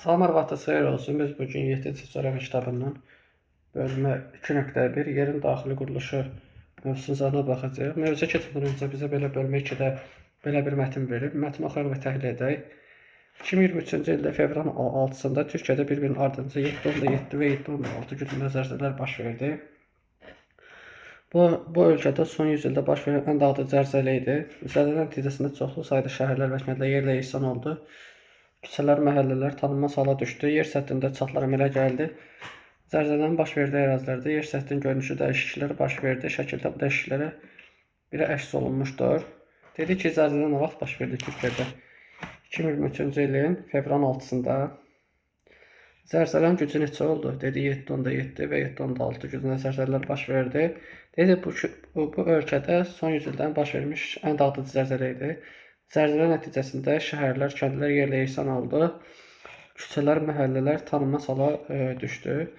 Salam arvadı xeyir olsun. Biz bugün 7-ci coğrafya kitabından bölmə 2.1 yerin daxili quruluşu mövzusuna baxacağıq. Mövzuya keçmədən öncə bizə belə bölmə 2-də belə bir mətin verir. Mətni oxuyaq və təhlil edək. 2023-cü ildə fevralın 6-sında Türkiyədə bir-birinin ardınca 7.7 və 7.6 güclü zəlzələlər baş verdi. Bu ölkədə son 100 ildə baş verən ən dağıdıcı zəlzələ idi. Zəlzələ nəticəsində çoxlu sayda şəhərlər və kəndlər yerlə yeksan oldu. Küçələr, məhəllələr tanınmaz hala düşdü. Yer səthində çatlar əmələ gəldi. Zəlzələnin baş verdiyi ərazilərdə yer səthinin görünüşü dəyişiklikləri baş verdi. Şəkildə bu dəyişikliklərə biri əks olunmuşdur. Dedi ki, zəlzələ nə vaxt baş verdi Türkiyədə? 2023-cü ilin fevralın 6-sında. Zəlzələnin gücü neçə oldu? Dedi 7.7 və 7.6 gücündə zəlzələlər baş verdi. Dedi bu ölkədə son 100 ildən baş vermiş ən dağıdıcı zəlzələ idi. Zəlzələ nəticəsində şəhərlər, kəndlər yerlə yeksan oldu. Küçələr, məhəllələr tanınmaz hala düşdü.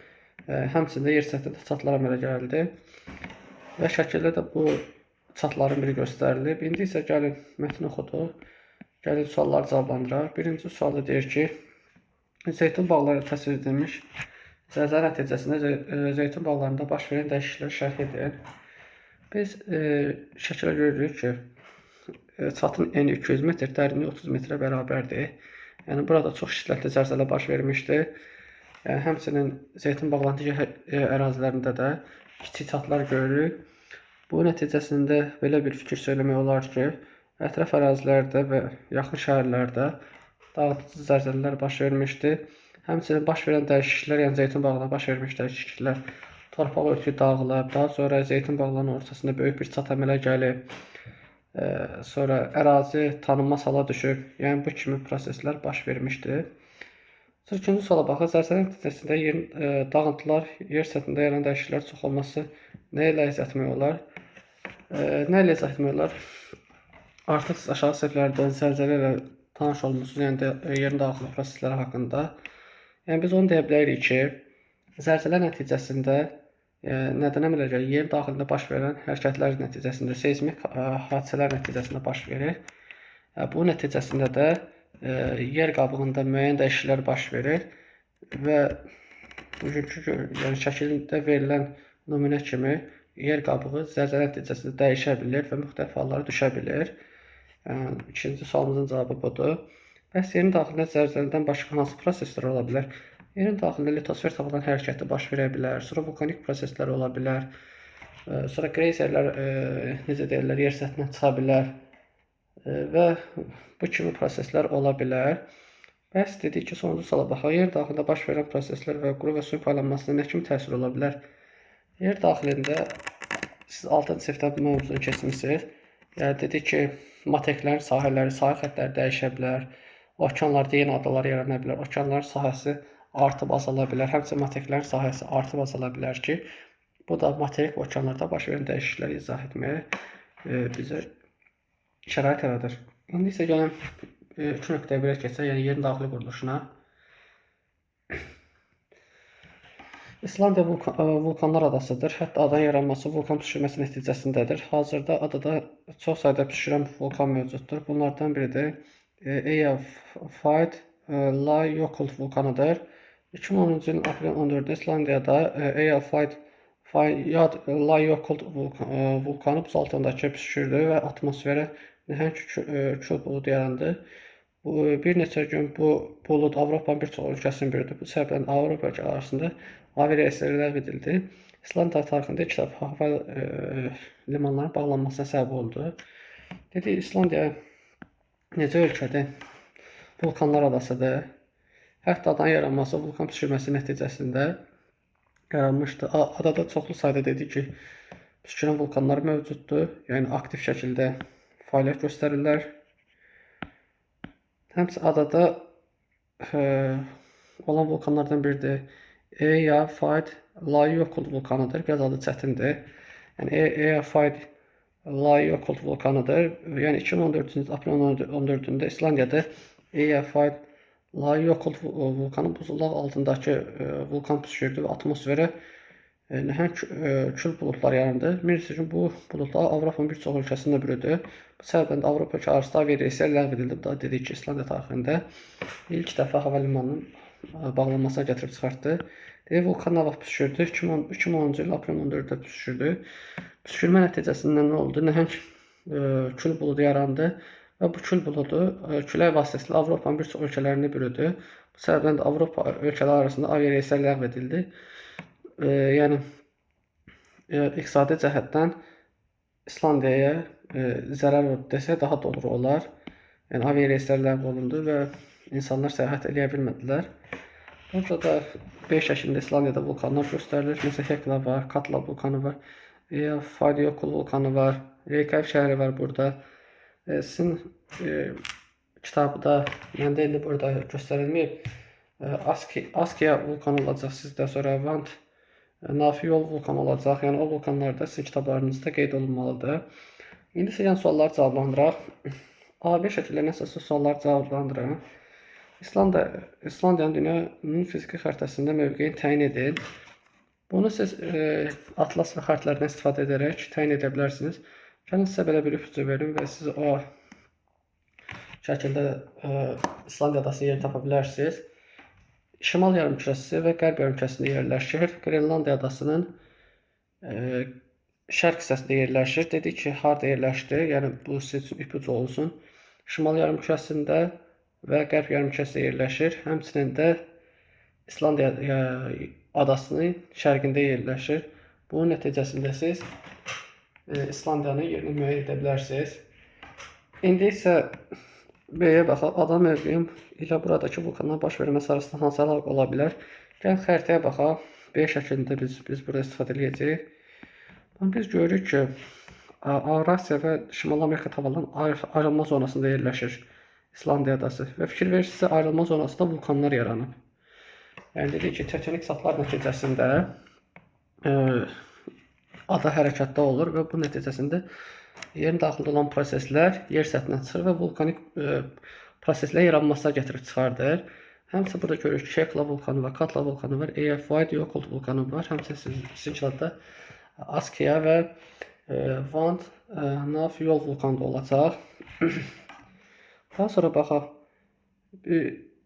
Həmçində yer səthində çatlar əmələ gəldi. Və şəkildə də bu çatların biri göstərilib. İndi isə gəlin mətni oxuduq. Gəlin sualları cavablandıraq. Birinci sualda deyir ki, zeytun bağları təsvir edilmiş zəlzələ nəticəsində zeytun bağlarında baş verən dəyişiklikləri şərh edin. Biz şəkildə görürük ki, çatın eni 200 metr, dərinliyi 30 metrə bərabərdir. Yəni burada çox şiddətli zəlzələ baş vermişdi. Həmçinin zeytun bağlantı ərazilərində də kiçik çatlar görürük. Bu nəticəsində belə bir fikir söyləmək olar ki, ətraf ərazilərdə və yaxın şəhərlərdə dağıdıcı zəlzələlər baş vermişdi. Həmçinin baş verən dəyişikliklər, yəni zeytun bağlarında baş vermiş dəyişikliklər, torpaq örtüyü dağılıb, daha sonra zeytun bağlarının ortasında böyük bir çat əmələ gəlib. Sonra ərazi tanınmaz hala düşüb. Yəni bu kimi proseslər baş vermişdi. Sonra ikinci suala baxaq. Zəlzələ nəticəsində yerin dağıntılar, yer səthində yaranan dəyişikliklər çox olması nə ilə izah etmək olar? Nə ilə izah etmək olar? Artıq siz aşağı səhiflərdə zəlzələ ilə tanış olmusunuz, yəni yerin daxili prosesləri haqqında. Yəni biz onu deyə bilərik ki, zəlzələ nəticəsində nədən əmələ gəlir? Yerin daxilində baş verən hərəkətlər nəticəsində, seizmik hadisələr nəticəsində baş verir. Bu nəticəsində də yer qabığında müəyyən dəyişikliklər baş verir və bugünkü yəni şəkildə verilən nümunə kimi yer qabığı zəlzələ nəticəsində dəyişə bilir və müxtəlif hallara düşə bilir. İkinci sualımızın cavabı budur. Bəs yerin daxilində zəlzələdən başqa hansı proseslər ola bilər? Yerin daxilində litosfer tabanının hərəkəti baş verə bilər, sonra vulkanik proseslər ola bilər, sonra qreyserlər, necə deyirlər, yer səthinə çıxa bilər və bu kimi proseslər ola bilər. Bəs dedik ki, sonuncu suala baxaq. Yer daxilində baş verən proseslər və quru və suyun paylanmasına nə kimi təsir ola bilər? Yer daxilində siz 6-cı sinifdə bu mövzunu keçmişsiniz. Yəni dedik ki, materiklərin sahələri, sahə xəttləri dəyişə bilər, okeanlarda yeni adalar yarana bilər, okeanların sahəsi artıb azala bilər, həmçinin materiklərin sahəsi artıb azala bilər ki, bu da materik və okeanlarda baş verən dəyişiklikləri izah etməyə bizə şərait yaradır. İndi isə gəlin 2.1-ə keçək, yəni yerin daxili quruluşuna. İslandiya vulkanlar adasıdır. Hətta adanın yaranması vulkan püskürməsi nəticəsindədir. Hazırda adada çox sayda püskürən vulkan mövcuddur. Bunlardan biri də Eyjafjallajökull Layokul vulkanıdır. 2010-cu ilin aprelin 14-də İslandiyada Eyjafjallajökull vulkanı buz altındakı püskürdü və atmosferə nəhəng kül buludu yarandı. Bir neçə gün bu bulud Avropanın bir çox ölkəsini bürüdü. Bu səbəbdən Avropa ölkələri arasında aviareyslər ləğv edildi. İslandiya tarixində ilk dəfə hava limanlarının bağlanmasına səbəb oldu. Dedi, İslandiya necə ölkədir? Vulkanlar adasıdır. Hətta adanın yaranması vulkan püskürməsi nəticəsində yaranmışdı. Adada çoxlu sayda dedi ki, püskürən vulkanlar mövcuddur. Yəni aktiv şəkildə fəaliyyət göstərirlər. Həmçinin adada olan vulkanlardan biridir. Eyjafjallajökull vulkanıdır. Biraz adı çətindir. Yəni Eyjafjallajökull vulkanıdır. Yəni 2014-cü il aprelin 14-də İslandiyada Eyjafjallajökull vulkanı buzulaq altındakı vulkan püskürdü və atmosferə nəhəng kül buludlar yarandı. Bir gün bu buludlar Avropanın bir çox ölkəsində bürüdü. Bu səbəbdən də Avropa ölkələri arasında aviareyslər ləğv edildi. Bu da dedik ki, İslandiya tarixində ilk dəfə hava limanının bağlanmasına gətirib çıxartdı. Deyir, vulkan nə vaxt püskürdü? 2010-cu il aprel 14-də püskürdü. Püskürmə nəticəsində nə oldu? Nəhəng kül buludu yarandı və bu kül buludu külək vasitəsilə Avropanın bir çox ölkələrini bürüdü. Bu səbəbdən də Avropa ölkələri arasında aviareyslər ləğv edildi. Yəni iqtisadi cəhətdən İslandiyaya zərər desə daha doğru olar. Yəni aviareyslər ləğv olundu və insanlar səyahət edə bilmədilər. Burada da B şəklində İslandiyada vulkanlar göstərilir. Məsələn, Hekla var, Katla vulkanı var, Eyjafjallajökull vulkanı var, Reykjavik şəhəri var burada. Sizin kitabda məndə indi burada göstərilməyib. Askja vulkanı olacaq sizdə, sonra Vant Nafjol vulkanı olacaq. Yəni o vulkanlar da sizin kitablarınızda qeyd olunmalıdır. İndi sizə sualları cavablandıraq. A-B şəkillərinə əsaslı sualları cavablandırın. İslandiyanın dünyanın fiziki xəritəsində mövqeyini təyin edin. Bunu siz atlas və xəritlərdən istifadə edərək təyin edə bilərsiniz. Gəlin sizə belə bir ipucu verim və siz o şəkildə İslandiya adasının yerini tapa bilərsiniz. Şimal yarımkürəsi və qərb yarımkürəsində yerləşir. Qrenlandiya adasının şərq hissəsində yerləşir. Dedik ki, harda yerləşdi? Yəni bu sizin üçün ipucu olsun. Şimal yarımkürəsində və qərb yarımkürəsində yerləşir. Həmçinin də İslandiya adasının şərqində yerləşir. Bunun nəticəsində siz İslandiyanın yerini müəyyən edə bilərsiniz. İndi isə B-yə baxaq. Ada mövqeyi ilə buradakı vulkanlar baş verməsi arasında hansı əlaqə ola bilər? Gəlin xəritəyə baxaq. B şəklində biz burada istifadə edəcəyik. Biz görürük ki, Avrasiya və Şimal Amerika tavalarının ayrılma zonasında yerləşir İslandiya adası və fikir verirsinizsə ayrılma zonasında vulkanlar yaranıb. Yəni dedik ki, tektonik saatlar nəticəsində ada hərəkətdə olur və bu nəticəsində yerin daxilində olan proseslər yer səthinə çıxır və vulkanik proseslər yaranmasına gətirib çıxardır. Həmçinin burada görürük ki, Hekla vulkanı var, Katla vulkanı var, Eyjafjallajökull vulkanı var. Həmçinin sizinkilerde Askja və Vant Nafjol vulkanı da olacaq. Daha sonra baxaq.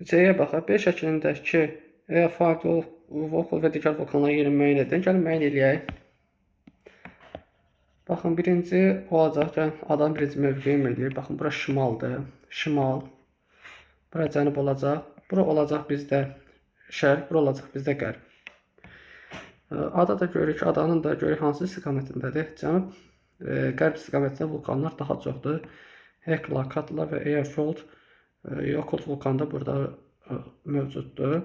C-yə baxaq. B şəklindəki Eyjafjallajökull və digər vulkanların yerini müəyyən edin. Gəlin müəyyən edək. Baxın, birinci olacaq. Gəlin, adanın birinci mövqeyi eləyir. Baxın, bura şimaldır. Şimal. Bura cənub olacaq. Bura olacaq bizdə şərq. Bura olacaq bizdə qərb. Ada da görürük ki, adanın da görürük hansı istiqamətindədir. Cənub qərb istiqamətində vulkanlar daha çoxdur. Hekla, Katla və Eyjafjallajökull vulkanı da burada mövcuddur.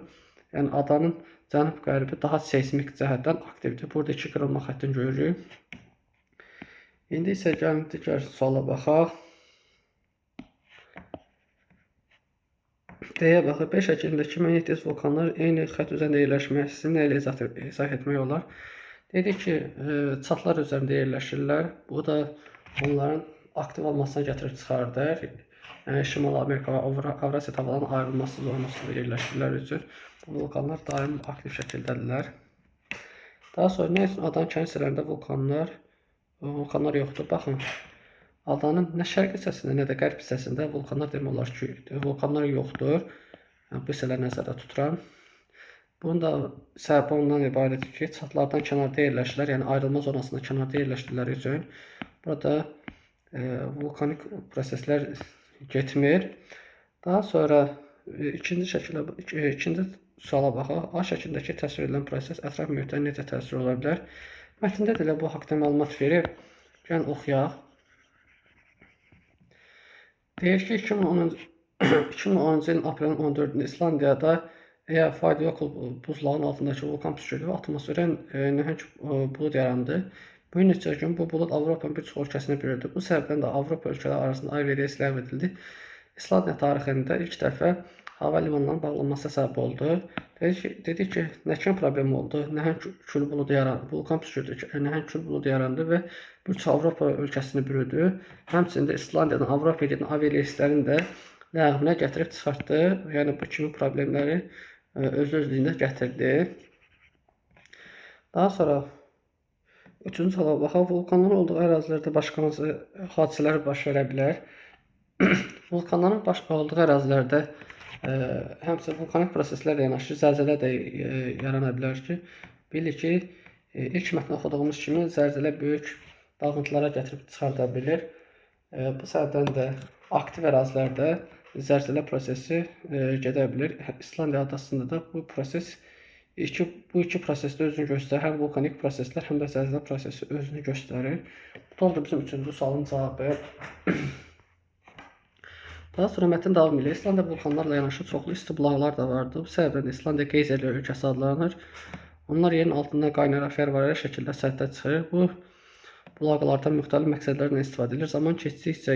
Yəni adanın cənub-qərbi daha seismik cəhətdən aktivdir. Burada iki qırılma xəttini görürük. İndi isə gəlin digər suala baxaq. D-yə baxaq. B şəklindəki magnetik vulkanlar eyni xətt üzərində yerləşməsi nə ilə izah etmək olar? Dedik ki, çatlar üzərində yerləşirlər. Bu da onların aktiv olmasına gətirib çıxardır. Yəni Şimal Amerika və Avrasiya tavalarının ayrılması zonasında yerləşirlər üçün bu vulkanlar daim aktiv şəkildədirlər. Daha sonra nə üçün adanın kənar hissələrində vulkanlar yoxdur? Baxın, adanın nə şərq hissəsində, nə də qərb hissəsində vulkanlar demək olar ki, vulkanlar yoxdur. Yəni, bu hissələri nəzərdə tuturam. Bunun da səbəbi ondan ibarətdir ki, çatlardan kənarda yerləşirlər, yəni ayrılma zonasında kənarda yerləşdikləri üçün burada vulkanik proseslər getmir. Daha sonra ikinci suala baxaq. A şəklindəki təsvir edilən proses ətraf mühitə necə təsir ola bilər? Mətndə də bu haqqda məlumat verir. Gəlin oxuyaq. Deyir ki, 2010-cu ilin aprelin 14-də İslandiyada Eyjafjallajökull buzlağının altındakı vulkan püskürdü və atmosferə nəhəng bulud yarandı. Bu gün neçə gün bu bulud Avropanın bir çox ölkəsini bürüdü. Bu səbəbdən də Avropa ölkələri arasında aviareys ləğv edildi. İslandiya tarixində ilk dəfə hava limanlarının bağlanmasına səbəb oldu. Dedik ki, nə kimi problem oldu? Nəhəng kül buludu yarandı. Vulkan püskürdü, nəhəng kül buludu yarandı və bir çox Avropa ölkəsini bürüdü. Həmçində İslandiyadan Avropaya gedən aviareyslərin də ləğvinə gətirib çıxartdı. Yəni bu kimi problemləri öz-özlüyündə gətirdi. Daha sonra üçüncü suala baxaq. Vulkanların olduğu ərazilərdə başqa hansı hadisələr baş verə bilər? Vulkanların olduğu ərazilərdə Həmçinin vulkanik proseslərlə yanaşı zəlzələ də yarana bilər ki, bilir ki, ilk mətni oxuduğumuz kimi zəlzələ böyük dağıntılara gətirib çıxarda bilir. Bu səbəbdən də aktiv ərazilərdə zəlzələ prosesi gedə bilir. İslandiya adasında da bu iki prosesdə özünü göstərir. Həm vulkanik proseslər, həm də zəlzələ prosesi özünü göstərir. Bu da bizim üçüncü sualın cavabı. Daha sonra mətn davam edir. İslandiya vulkanlarla yanaşı çoxlu isti bulaqlar da vardı. Bu səbəbdən İslandiya geyzerlər ölkəsi adlanır. Onlar yerin altından qaynaraq fərvarə şəkildə səthə çıxır. Bu bulaqlardan müxtəlif məqsədlərlə istifadə edilir. Zaman keçdikcə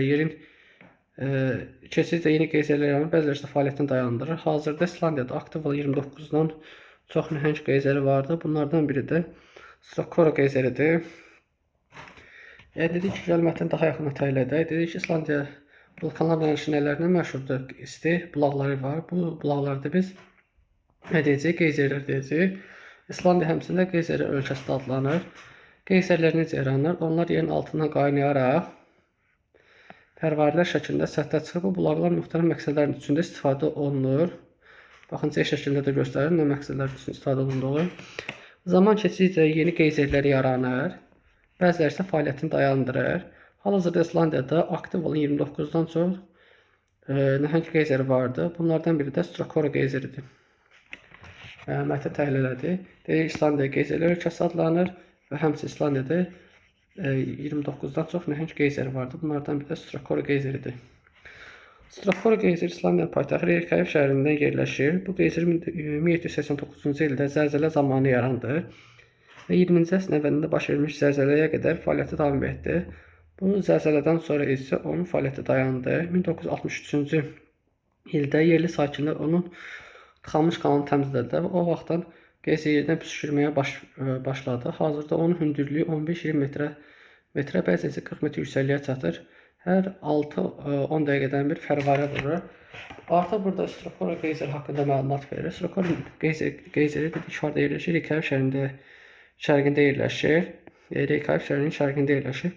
yeni geyzerlər yaranır, bəziləri isə fəaliyyətini dayandırır. Hazırda İslandiyada aktiv 29-dan çox nəhəng geyzeri vardı. Bunlardan biri də Strakora geyzeridir. Dedik ki, gəl mətni daha yaxına təhlil edək. Dedik ki, İslandiya vulkanlarla yanaşı nələrlə məşhurdur? İsti bulaqları var. Bu bulaqlarda biz nə deyəcəyik? Geyzerlər deyəcəyik. İslandiya həmçində geyzerlər ölkəsi adlanır. Geyzerlər necə yaranır? Onlar yerin altından qaynayaraq fərvarələr şəklində səthə çıxır. Bu bulaqlar müxtəlif məqsədlərin üçün istifadə olunur. Baxın, C şəklində də göstərir nə məqsədlər üçün istifadə olunduğu. Zaman keçdikcə yeni geyzerlər yaranır. Bəziləri isə fəaliyyətini dayandırır. Hal-hazırda İslandiyada aktiv olan 29-dan çox nəhəng geyzeri vardı. Bunlardan biri də Strakora geyzeridir. Mətni təhlil elədi. İslandiya geyzerlər ölkəsi adlanır və həmçinin İslandiyada 29-dan çox nəhəng geyzeri vardı. Bunlardan biri də Strakora geyzeridir. Strakora geyzeri İslandiyanın paytaxtı Reykjavik şəhərində yerləşir. Bu geyzer 1789-cu ildə zəlzələ zamanı yarandı və 20-ci əsrin əvvəlində baş vermiş zəlzələyə qədər fəaliyyəti davam etdi. Bu zəlzələdən sonra isə onun fəaliyyəti dayandı. 1963-cü ildə yerli sakinlər onun tıxanmış kanalını təmizlədilər və o vaxtdan geyzer yerdən püskürməyə başladı. Hazırda onun hündürlüyü 15-20 metrə, bəzən isə 40 metr yüksəkliyə çatır. Hər 6-10 dəqiqədən bir fərvarə vurur. Artıq burada Strakora geyzeri haqqında məlumat verir. Strakora geyzeri yuxarıda yerləşir, Reykjavik şəhərinin şərqində yerləşir.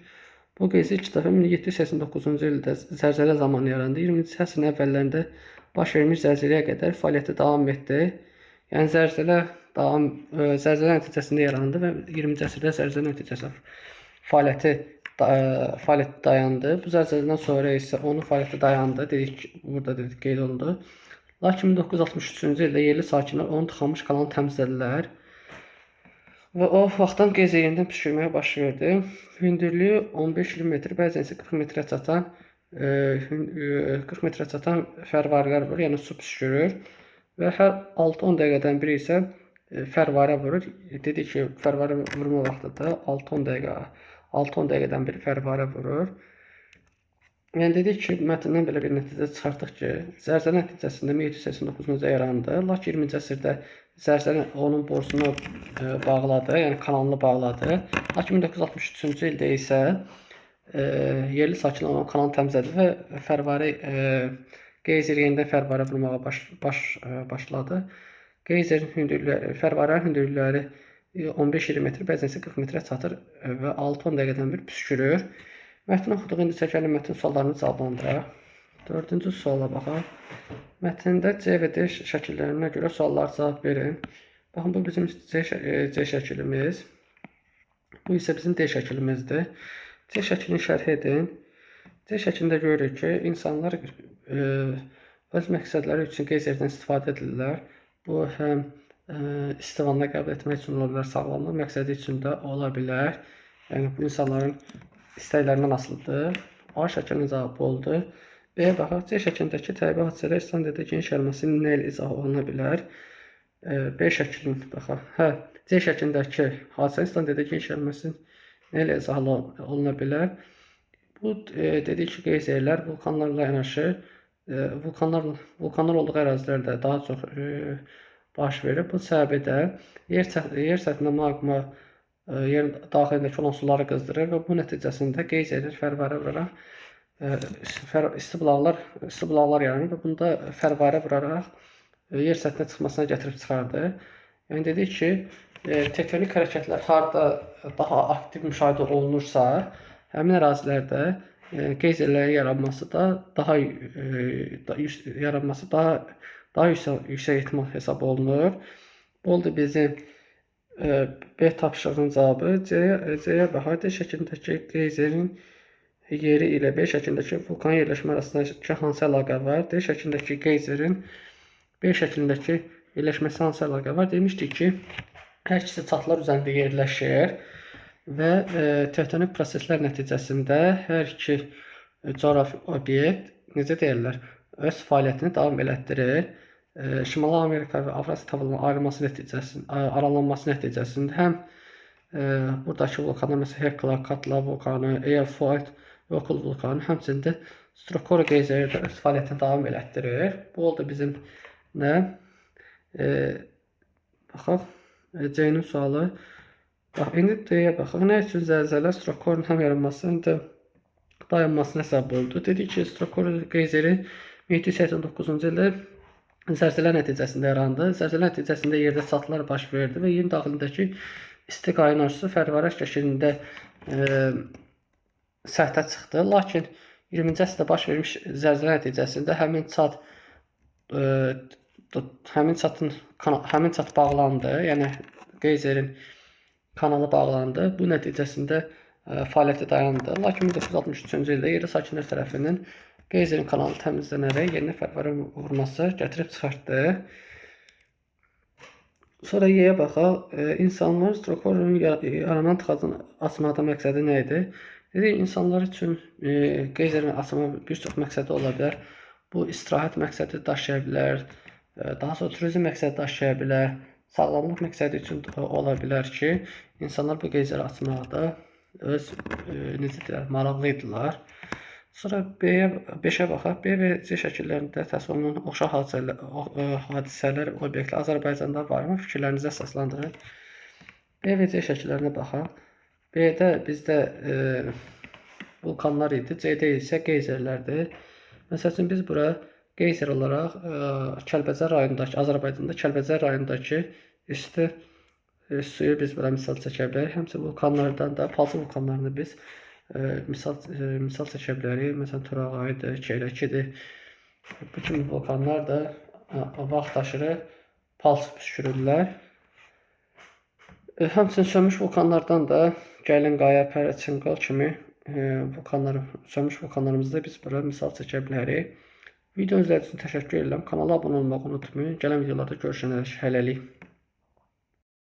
Bu geyzer ilk dəfə 1789-cu ildə zəlzələ zamanı yarandı. 20-ci əsrin əvvəllərində baş vermiş zəlzələyə qədər fəaliyyəti davam etdi. Yəni zəlzələ nəticəsində yarandı və 20-ci əsrdə zəlzələ nəticəsində fəaliyyəti dayandı. Bu zəlzələdən sonra isə onun fəaliyyəti dayandı. Burada qeyd olundu. Lakin 1963-cü ildə yerli sakinlər onun tıxanmış kanalını təmizlədilər və o vaxtdan geyzer yerindən püskürməyə baş verdi. Hündürlüyü 15-20 metr, bəzən isə 40 metrə çatan fərvarələr vurur, yəni su püskürür və hər 6-10 dəqiqədən biri isə fərvarə vurur. Dedik ki, fərvarə vurma vaxtı da 6-10 dəqiqədən biri fərvarə vurur. Yəni dedik ki, mətndən belə bir nəticə çıxartdıq ki, zəlzələ nəticəsində 1789-cu ildə yarandı. Lakin 20-ci əsrdə zəlzələ onun borusunu bağladı, yəni kanalını bağladı. Lakin 1963-cü ildə isə yerli sakinlər onun kanalını təmizlədi və geyzer yenidən fərvarə vurmağa başladı. Geyzerin fərvarənin hündürlükləri 15-20 metr, bəzən isə 40 metrə çatır və 6-10 dəqiqədən bir püskürür. Mətni oxuduq, indi çəkəlim mətn suallarını cavablandıraq. 4-cü suala baxaq. Mətndə C və D şəkillərinə görə suallar cavab verin. Baxın, bu bizim C şəkilimiz. Bu isə bizim D şəkilimizdir. C şəklini şərh edin. C şəklində görürük ki, insanlar öz məqsədləri üçün geyzerdən istifadə edirlər. Bu həm isti vanna qəbul etmək üçün ola bilər, sağlamlıq məqsədi üçün də ola bilər. Yəni, bu insanların istəklərindən asılıdır. A şəklinin cavabı oldu. B baxaq, C şəklindəki təbii hadisələr İslandiyada geniş yayılmasının nə ilə izah oluna bilər? B şəklinin baxaq. C şəklindəki hadisə İslandiyada geniş yayılmasının nə ilə izah oluna bilər? Bu dedik ki, geyzerlər vulkanlarla yanaşı vulkanlar olduğu ərazilərdə daha çox baş verir. Bu səbəbdə yer səthində maqma yerin daxilindəki olan suları qızdırır və bu nəticəsində geyzerlər fərvarə vuraraq isti bulaqlar yaranır və bunda fərvarə vuraraq yer səthinə çıxmasına gətirib çıxardı. Yəni dedik ki, tektonik hərəkətlər harda daha aktiv müşahidə olunursa, həmin ərazilərdə geyzerlərin yaranması daha daha yüksək ehtimal hesab olunur. Bu oldu bizim B tapşırığın cavabı. C-yə baxaq. D şəklindəki geyzerin yeri ilə B şəklindəki vulkan yerləşmə arasındakı hansı əlaqə var? D şəklindəki geyzerin B şəklindəki yerləşməsi hansı əlaqə var? Demişdik ki, hər ikisi çatlar üzərində yerləşir və tektonik proseslər nəticəsində hər iki coğrafi obyekt necə deyirlər, öz fəaliyyətini davam elətdirir. Şimali Amerika və Avrasiya tavanlarının aralanması nəticəsində həm buradakı vulkanlar, məsələn, Hekla, Katla vulkanı, Eyfelt, Vokul vulkanı, həmçində Strokor geyzeri də öz fəaliyyətini davam elətdirir. Bu oldu bizim nə? Baxaq, C-nin sualı. Bax, indi D-yə baxaq. Nə üçün zəlzələ Strokorun həm yaranması, həm də dayanmasına səbəb oldu? Dedik ki, Strokor geyzeri 1789-cu ildə zəlzələ nəticəsində yarandı. Zəlzələ nəticəsində yerdə çatılar baş verdi və yerin daxilindəki isti qaynarısı fərvarəş şəklində səthə çıxdı. Lakin 20-ci əsrdə baş vermiş zəlzələ nəticəsində həmin çat bağlandı. Yəni geyzerin kanalı bağlandı. Bu nəticəsində fəaliyyəti dayandı. Lakin 1963-cü ildə yerli sakinlər tərəfindən geyzerin kanalı təmizlənərək yerinə fərvarə vurması gətirib çıxartdı. Sonra Y-yə baxaq. İnsanlar Strokorun yaranan tıxacını açmaqda məqsədi nə idi? Dedik, insanlar üçün geyzerin açma bir çox məqsədi ola bilər. Bu istirahət məqsədi daşıya bilər, daha sonra turizm məqsədi daşıya bilər, sağlamlıq məqsədi üçün ola bilər ki, insanlar bu geyzeri açmaqda öz necə deyirlər, maraqlı idilər. Sonra B-şə baxaq. B və C şəkillərində təsvir olunan oxşar hadisələr, obyektlər Azərbaycanda varmı? Fikirlərinizi əsaslandırın. B və C şəkillərinə baxaq. B-də bizdə vulkanlar idi, C-də isə geyzerlərdir. Məsəl üçün biz bura geyzer olaraq Kəlbəcər rayonundakı, Azərbaycanda Kəlbəcər rayonundakı isti suyu biz bura misal çəkə bilərik. Həmçinin vulkanlardan da, palçı vulkanlarını biz misal çəkə bilərik. Məsələn, Turağayıdır, Keyrəkidir. Bu kimi vulkanlar da vaxt aşırı palçıq püskürürlər. Həmçinin sönmüş vulkanlardan da Gəlin Qaya, Pərə, Çınqıl kimi sönmüş vulkanlarımızda biz bura misal çəkə bilərik. Video izlədiyiniz üçün təşəkkür edirəm. Kanala abunə olmağı unutmayın. Gələn videolarda görüşənədək hələlik.